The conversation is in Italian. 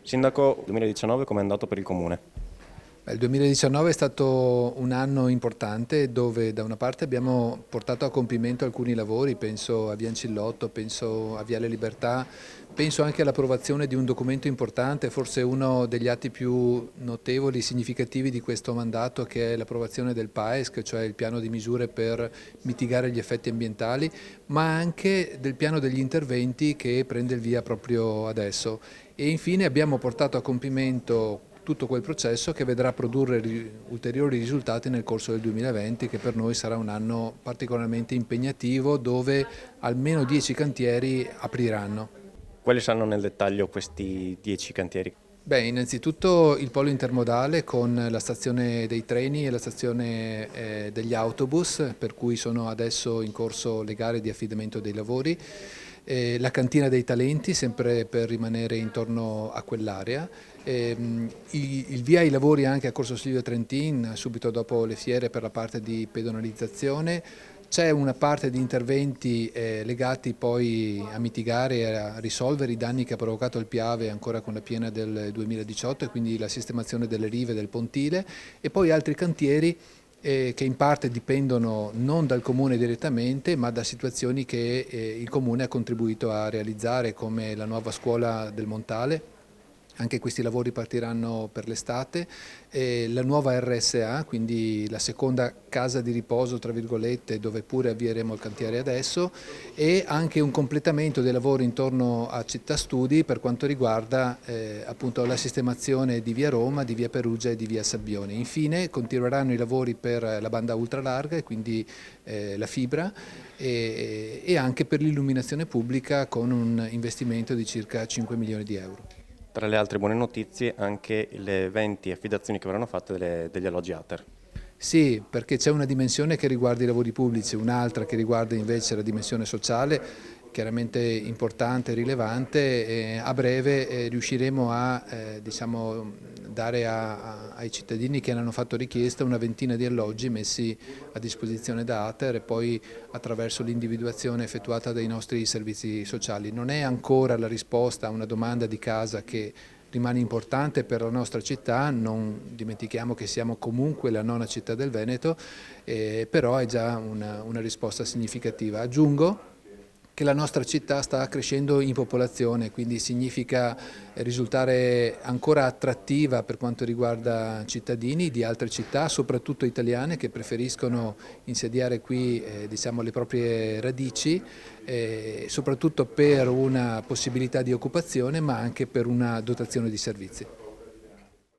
Sindaco, 2019 com'è andato per il Comune? Il 2019 è stato un anno importante dove da una parte abbiamo portato a compimento alcuni lavori, penso a Via Ancillotto, penso a Viale Libertà, penso anche all'approvazione di un documento importante, forse uno degli atti più notevoli, significativi di questo mandato, che è l'approvazione del PAESC, cioè il piano di misure per mitigare gli effetti ambientali, ma anche del piano degli interventi che prende il via proprio adesso. E infine abbiamo portato a compimento tutto quel processo che vedrà produrre ulteriori risultati nel corso del 2020, che per noi sarà un anno particolarmente impegnativo, dove almeno 10 cantieri apriranno. Quali saranno nel dettaglio questi 10 cantieri? Innanzitutto il polo intermodale con la stazione dei treni e la stazione degli autobus, per cui sono adesso in corso le gare di affidamento dei lavori. La cantina dei talenti, sempre per rimanere intorno a quell'area. Il via ai lavori anche a Corso Silvio Trentin, subito dopo le fiere, per la parte di pedonalizzazione. C'è una parte di interventi legati poi a mitigare e a risolvere i danni che ha provocato il Piave ancora con la piena del 2018, e quindi la sistemazione delle rive del pontile, e poi altri cantieri che in parte dipendono non dal Comune direttamente, ma da situazioni che il Comune ha contribuito a realizzare, come la nuova scuola del Montale. Anche questi lavori partiranno per l'estate, la nuova RSA, quindi la seconda casa di riposo, tra virgolette, dove pure avvieremo il cantiere adesso, e anche un completamento dei lavori intorno a Città Studi per quanto riguarda appunto la sistemazione di via Roma, di via Perugia e di via Sabbione. Infine continueranno i lavori per la banda ultralarga, e quindi la fibra, e anche per l'illuminazione pubblica, con un investimento di circa 5 milioni di euro. Tra le altre buone notizie anche le 20 affidazioni che verranno fatte degli alloggi ATER. Sì, perché c'è una dimensione che riguarda i lavori pubblici, un'altra che riguarda invece la dimensione sociale, chiaramente importante e rilevante. E a breve riusciremo a diciamo, dare ai cittadini che ne hanno fatto richiesta una ventina di alloggi messi a disposizione da ATER, e poi attraverso l'individuazione effettuata dai nostri servizi sociali. Non è ancora la risposta a una domanda di casa che rimane importante per la nostra città, non dimentichiamo che siamo comunque la nona città del Veneto, però è già una risposta significativa. Aggiungo che la nostra città sta crescendo in popolazione, quindi significa risultare ancora attrattiva per quanto riguarda cittadini di altre città, soprattutto italiane, che preferiscono insediare qui diciamo, le proprie radici, soprattutto per una possibilità di occupazione, ma anche per una dotazione di servizi.